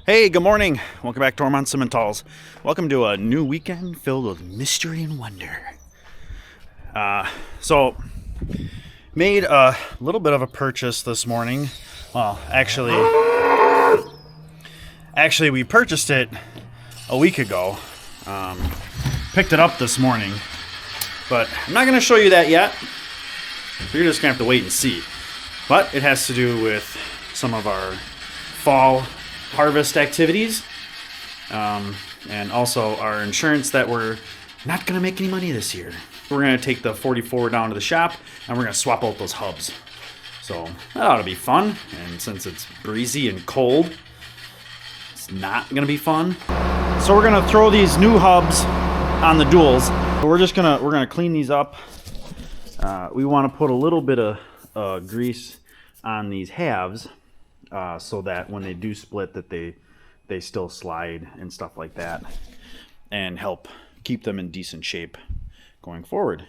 Hey, good morning. Welcome back to Ohrmundt Simmentals. Welcome to a new weekend filled with mystery and wonder. So, made a little bit of a purchase this morning. Well, actually, we purchased it a week ago. Picked it up this morning, but I'm not going to show you that yet. You're just going to have to wait and see. But it has to do with some of our fall harvest activities, and also our insurance that we're not going to make any money this year. We're going to take the 44 down to the shop and we're going to swap out those hubs. So that ought to be fun. And since it's breezy and cold, it's not going to be fun. So we're going to throw these new hubs on the duals. We're going to clean these up. We want to put a little bit of grease on these halves. So that when they do split, that they still slide and stuff like that, and help keep them in decent shape going forward.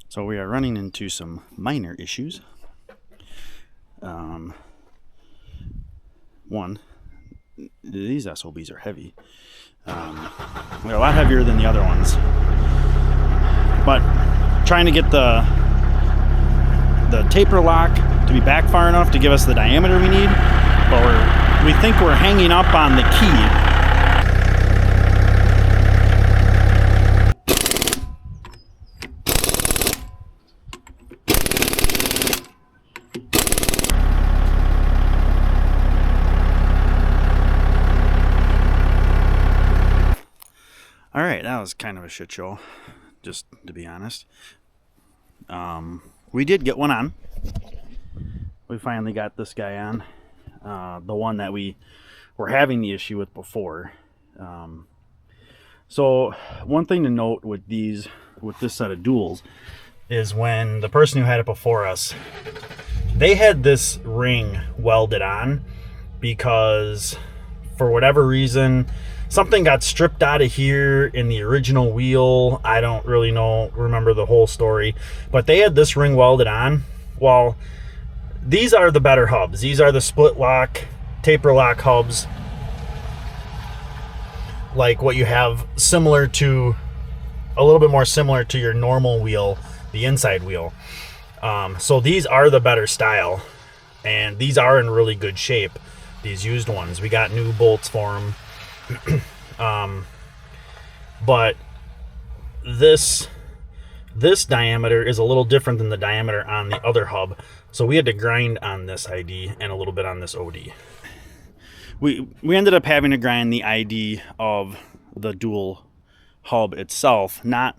So we are running into some minor issues. One, these SOBs are heavy. They're a lot heavier than the other ones. But trying to get the taper lock to be back far enough to give us the diameter we need, but we think we're hanging up on the key. All right, that was kind of a shit show, just to be honest. We did get one on. We finally got this guy on, the one that we were having the issue with before. So one thing to note with this set of duals is when the person who had it before us, they had this ring welded on because for whatever reason, something got stripped out of here in the original wheel. I don't really remember the whole story, but they had this ring welded on. Well, these are the better hubs. These are the split lock, taper lock hubs, like what you have, similar to, a little bit more similar to your normal wheel, the inside wheel. So these are the better style, and these are in really good shape, these used ones. We got new bolts for them. But this diameter is a little different than the diameter on the other hub, so we had to grind on this ID and a little bit on this OD. We ended up having to grind the ID of the dual hub itself, well,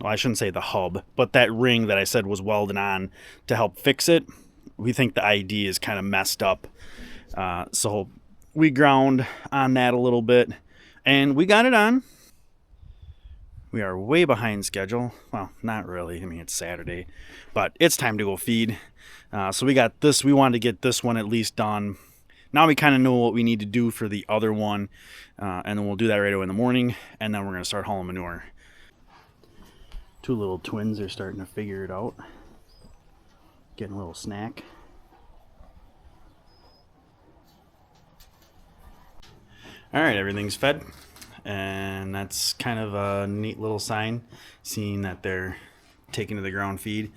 I shouldn't say the hub, but that ring that I said was welded on to help fix it. We think the ID is kind of messed up, so we ground on that a little bit, and we got it on. We are way behind schedule. Well, not really. I mean, it's Saturday, but it's time to go feed. So we got this. We wanted to get this one at least done. Now we kind of know what we need to do for the other one, and then we'll do that right away in the morning, and then we're going to start hauling manure. Two little twins are starting to figure it out. Getting a little snack. All right, everything's fed, and that's kind of a neat little sign, seeing that they're taking to the ground feed.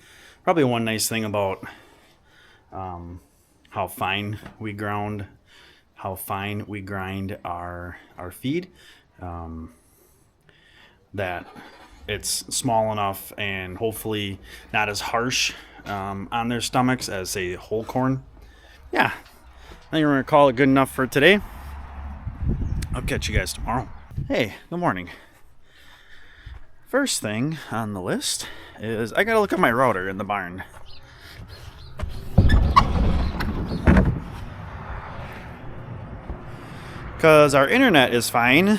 Probably one nice thing about how fine we grind our feed, that it's small enough and hopefully not as harsh on their stomachs as, say, whole corn. Yeah, I think we're gonna call it good enough for today. I'll catch you guys tomorrow. Hey, good morning. First thing on the list is I gotta look at my router in the barn. Because our internet is fine.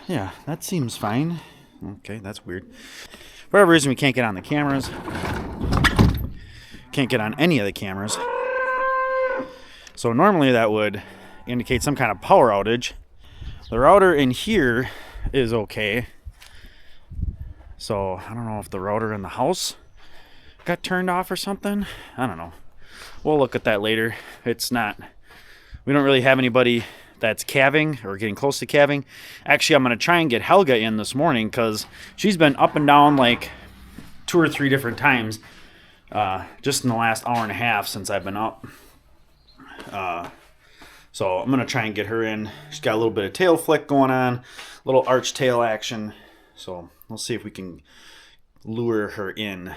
Yeah, that seems fine. Okay, that's weird. For whatever reason, we can't get on the cameras. Can't get on any of the cameras. So normally that would indicate some kind of power outage. The router in here is okay. So I don't know if the router in the house got turned off or something. I don't know. We'll look at that later. It's not, we don't really have anybody that's calving or getting close to calving. Actually, I'm going to try and get Helga in this morning because she's been up and down like 2 or 3 different times just in the last hour and a half since I've been up. So I'm going to try and get her in. She's got a little bit of tail flick going on, a little arch tail action. So we'll see if we can lure her in.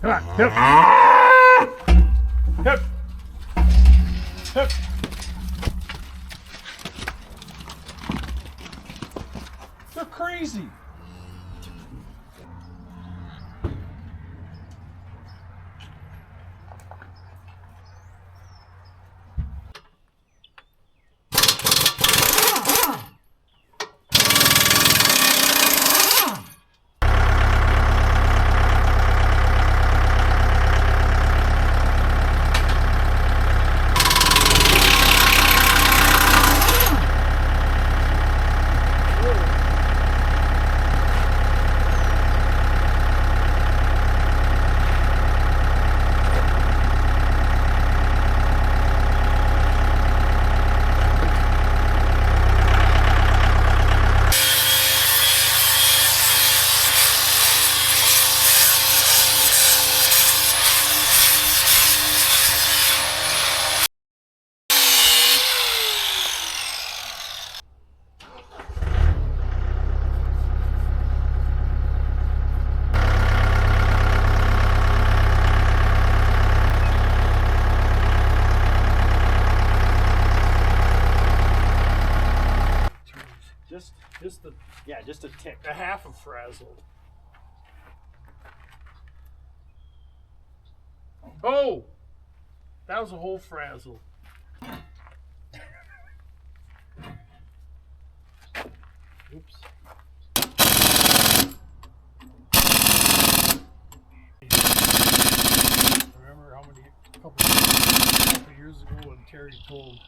Come on, hip. Hip. Hip. They're crazy. Just a tick. A half a frazzle. Oh! That was a whole frazzle. Oops. Remember how many couple years ago when Terry told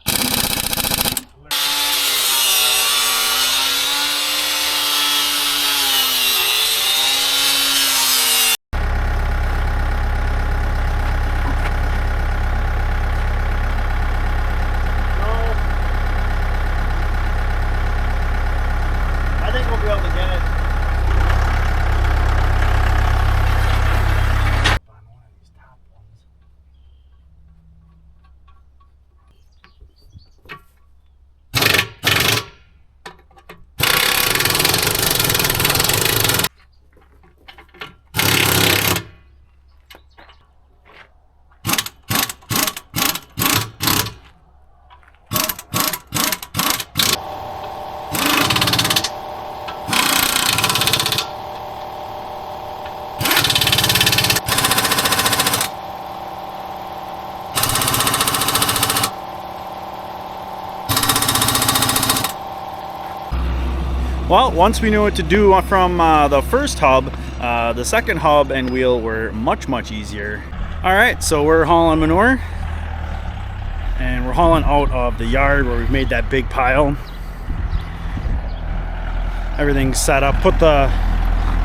Well, once we knew what to do from the first hub, the second hub and wheel were much easier. All right, so we're hauling manure, and we're hauling out of the yard where we've made that big pile. Everything's set up. Put the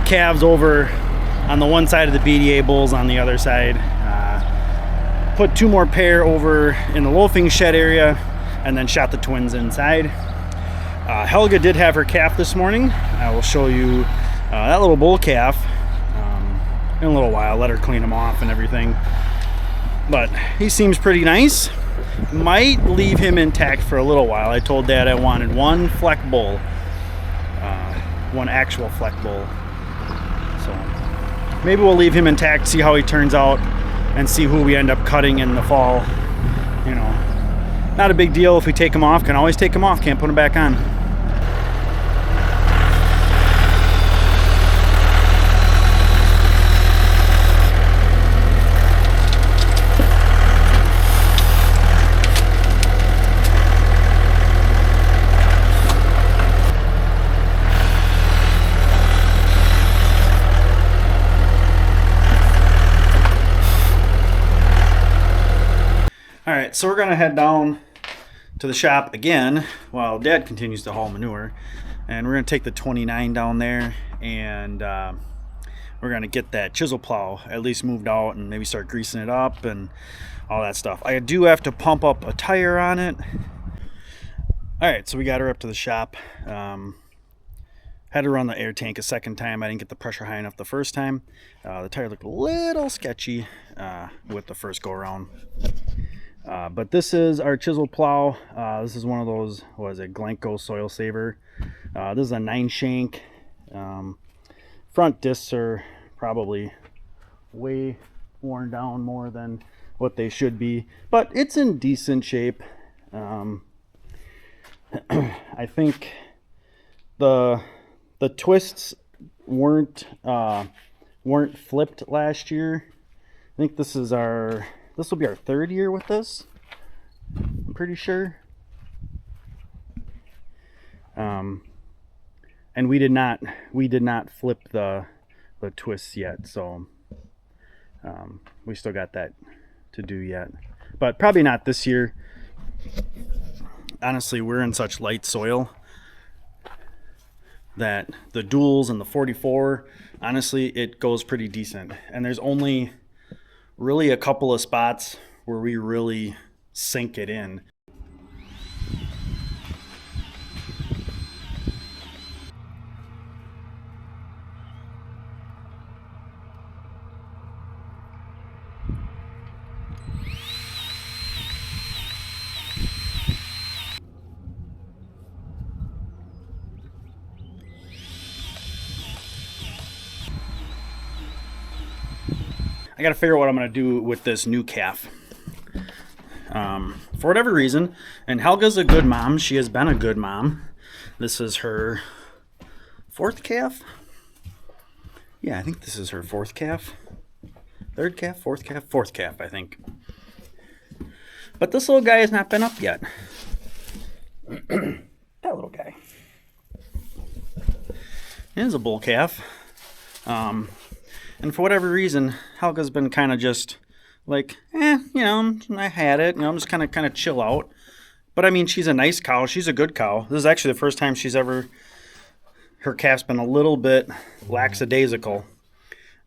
calves over on the one side of the BDA bulls on the other side. Put 2 more pair over in the loafing shed area, and then shot the twins inside. Helga did have her calf this morning. I will show you that little bull calf in a little while. Let her clean him off and everything. But he seems pretty nice. Might leave him intact for a little while. I told Dad I wanted one Fleck bull, one actual Fleck bull. So maybe we'll leave him intact, see how he turns out, and see who we end up cutting in the fall. You know, not a big deal if we take him off. Can always take him off. Can't put him back on. Alright, so we're going to head down to the shop again while Dad continues to haul manure. And we're going to take the 29 down there, and we're going to get that chisel plow at least moved out and maybe start greasing it up and all that stuff. I do have to pump up a tire on it. Alright, so we got her up to the shop. Had to run the air tank a second time. I didn't get the pressure high enough the first time. The tire looked a little sketchy with the first go around. But this is our chisel plow. This is one of those, what is it, Glencoe soil saver. This is a 9-shank. Front discs are probably way worn down more than what they should be, but it's in decent shape. I think the twists weren't flipped last year. I think this will be our 3rd year with this, I'm pretty sure. And we did not flip the twists yet, so we still got that to do yet, but probably not this year. Honestly, we're in such light soil that the duals and the 44, honestly, it goes pretty decent, and there's only really a couple of spots where we really sink it in. I gotta figure out what I'm gonna do with this new calf. For whatever reason, and Helga's a good mom. She has been a good mom. This is her 4th calf. Yeah, I think this is her 4th calf. 3rd calf, 4th calf, 4th calf, I think. But this little guy has not been up yet. That little guy. It is a bull calf. And for whatever reason, Helga's been kind of just like, you know, I had it. You know, I'm just kind of chill out. But I mean, she's a nice cow. She's a good cow. This is actually the first time her calf's been a little bit lackadaisical.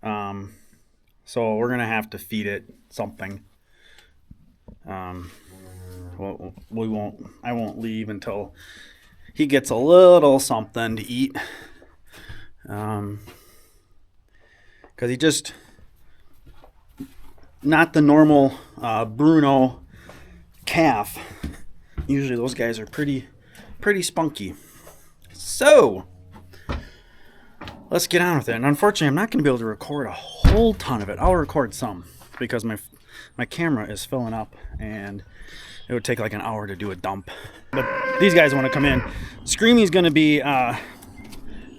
So we're gonna have to feed it something. Well, I won't leave until he gets a little something to eat. Because he just, not the normal Bruno calf. Usually those guys are pretty spunky. So let's get on with it. And unfortunately, I'm not going to be able to record a whole ton of it. I'll record some because my camera is filling up, and it would take like an hour to do a dump. But these guys want to come in. Screamy's going to be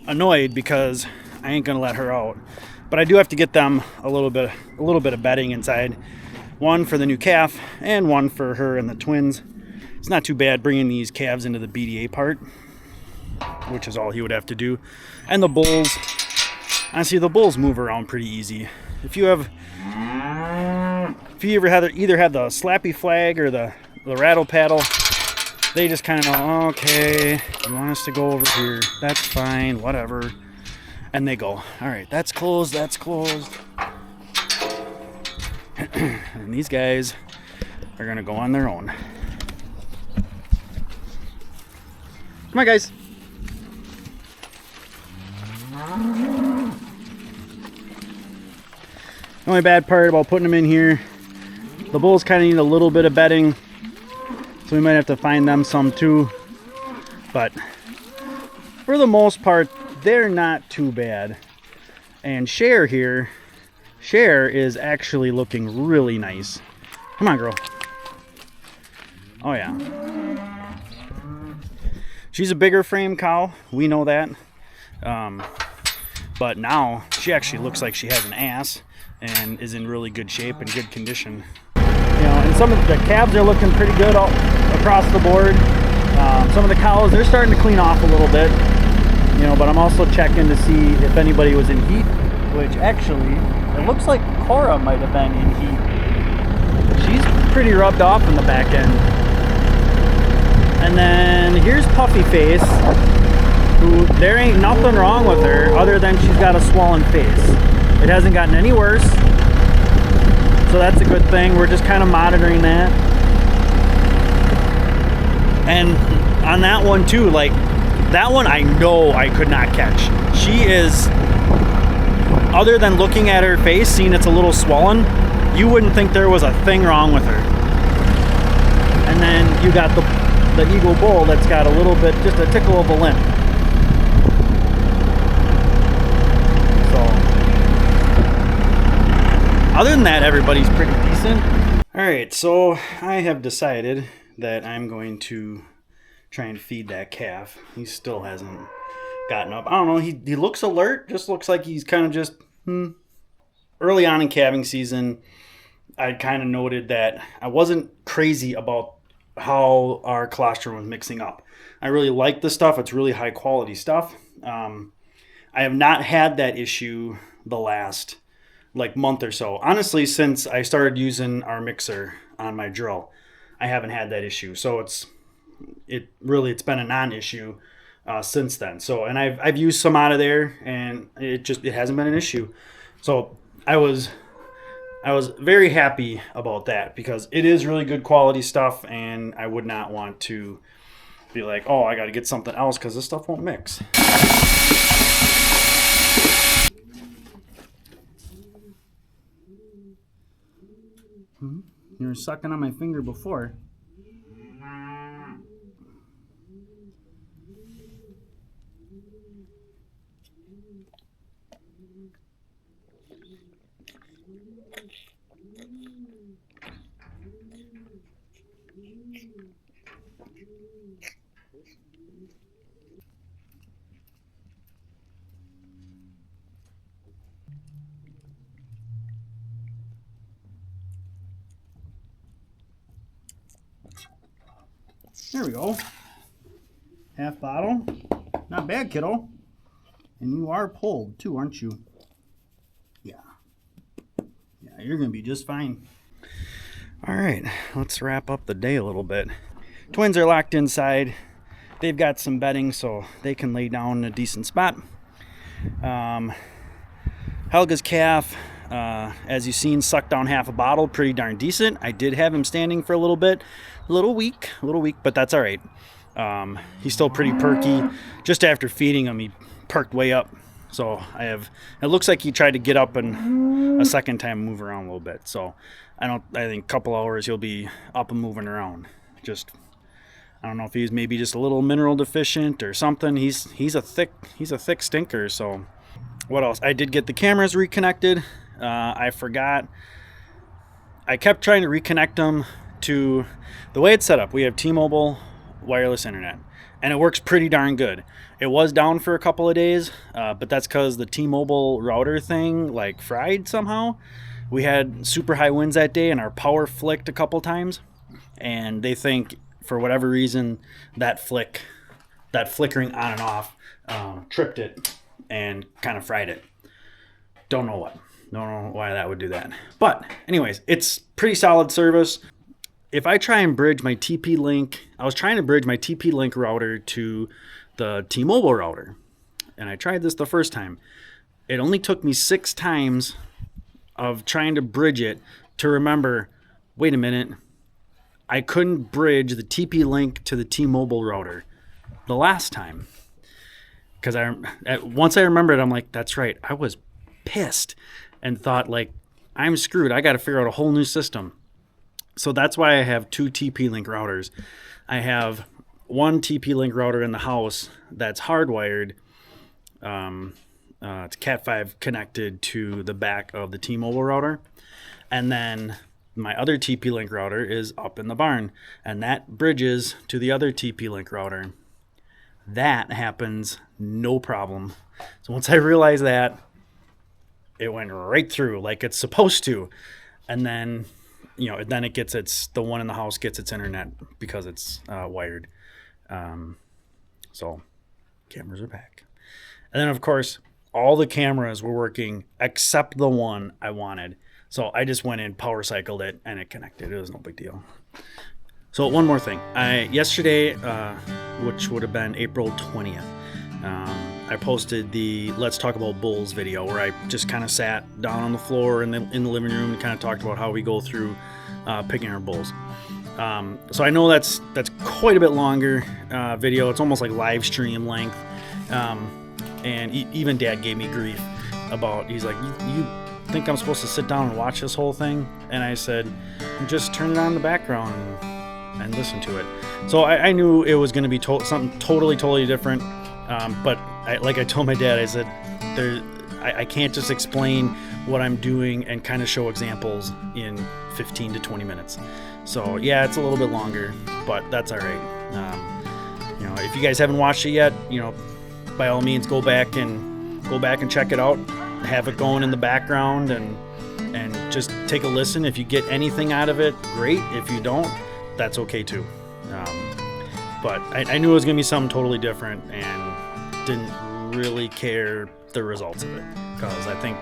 annoyed because I ain't going to let her out. But I do have to get them a little bit of bedding inside. One for the new calf and one for her and the twins. It's not too bad bringing these calves into the BDA part. which is all he would have to do. And the bulls, honestly, the bulls move around pretty easy. If you ever had the slappy flag or the rattle paddle, they just kind of know, okay, you want us to go over here, that's fine, whatever. And they go, all right, that's closed, that's closed. And these guys are gonna go on their own. Come on, guys. The only bad part about putting them in here, the bulls kind of need a little bit of bedding, so we might have to find them some too. But for the most part, they're not too bad. And Cher here, Cher is actually looking really nice. Come on, girl. Oh yeah. She's a bigger frame cow, we know that. But now she actually looks like she has an ass and is in really good shape and good condition. You know, and some of the calves are looking pretty good all across the board. Some of the cows, they're starting to clean off a little bit. You know, but I'm also checking to see if anybody was in heat, which actually, it looks like Cora might have been in heat. She's pretty rubbed off in the back end. And then here's Puffy Face, who there ain't nothing wrong with her other than she's got a swollen face. It hasn't gotten any worse, so that's a good thing. We're just kind of monitoring that. And on that one too, like that one I know I could not catch. She is, other than looking at her face, seeing it's a little swollen, you wouldn't think there was a thing wrong with her. And then you got the Eagle Bull that's got a little bit, just a tickle of a limp. Other than that, everybody's pretty decent. Alright, so I have decided that I'm going to try and feed that calf. He still hasn't gotten up. I don't know, he looks alert, just looks like he's kind of just, Early on in calving season, I kind of noted that I wasn't crazy about how our colostrum was mixing up. I really like the stuff. It's really high quality stuff. I have not had that issue the last month or so. Honestly, since I started using our mixer on my drill, I haven't had that issue. So it's been a non-issue since then. So, and I've used some out of there, and it hasn't been an issue. So I was very happy about that because it is really good quality stuff, and I would not want to be like, oh, I got to get something else because this stuff won't mix. You were sucking on my finger before. There we go. Half bottle. Not bad, kiddo. And you are pulled too, aren't you? Yeah. Yeah, you're going to be just fine. All right, let's wrap up the day a little bit. Twins are locked inside. They've got some bedding so they can lay down in a decent spot. Helga's calf, as you've seen, sucked down half a bottle, pretty darn decent. I did have him standing for a little bit. A little weak, but that's all right. He's still pretty perky. Just after feeding him, he perked way up. So it looks like he tried to get up and a second time move around a little bit. So I think a couple hours he'll be up and moving around. I don't know if he's maybe just a little mineral deficient or something. He's a thick stinker. So what else? I did get the cameras reconnected. I forgot. I kept trying to reconnect them to the way it's set up. We have T-Mobile wireless internet, and it works pretty darn good. It was down for a couple of days, but that's because the T-Mobile router thing fried somehow. We had super high winds that day, and our power flicked a couple times, and they think for whatever reason that flick that flickering on and off tripped it and kind of fried it. Don't know why that would do that. But anyways, it's pretty solid service. If I try and bridge my TP-Link, I was trying to bridge my TP-Link router to the T-Mobile router. And I tried this the first time. It only took me 6 times of trying to bridge it to remember, wait a minute, I couldn't bridge the TP-Link to the T-Mobile router the last time. Because once I remembered, I'm like, that's right, I was pissed and thought, like, I'm screwed. I got to figure out a whole new system. So that's why I have 2 TP-Link routers. I have one TP-Link router in the house that's hardwired. It's Cat5 connected to the back of the T-Mobile router. And then my other TP-Link router is up in the barn. And that bridges to the other TP-Link router. That happens no problem. So once I realized that, it went right through like it's supposed to. And then, then it gets the one in the house gets its internet because it's wired. So cameras are back. And then, of course, all the cameras were working except the one I wanted. So I just went in, power cycled it, and it connected. It was no big deal. So one more thing. Yesterday, which would have been April 20th, I posted the Let's Talk About Bulls video where I just kind of sat down on the floor in the living room and kind of talked about how we go through picking our bulls. So I know that's quite a bit longer video. It's almost like live stream length. And even Dad gave me grief about, he's like, you think I'm supposed to sit down and watch this whole thing? And I said, just turn it on in the background and listen to it. So I knew it was going to be something totally different. But like I told my dad, I said, I can't just explain what I'm doing and kind of show examples in 15 to 20 minutes. So yeah, it's a little bit longer, but that's all right. If you guys haven't watched it yet, by all means, go back and check it out. Have it going in the background and just take a listen. If you get anything out of it, great. If you don't, that's okay too. But I knew it was gonna be something totally different and didn't really care the results of it because I think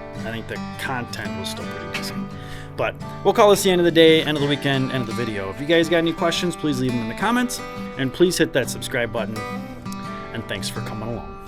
the content was still pretty decent. But we'll call this the end of the day, end of the weekend, end of the video. If you guys got any questions, please leave them in the comments and please hit that subscribe button. And thanks for coming along.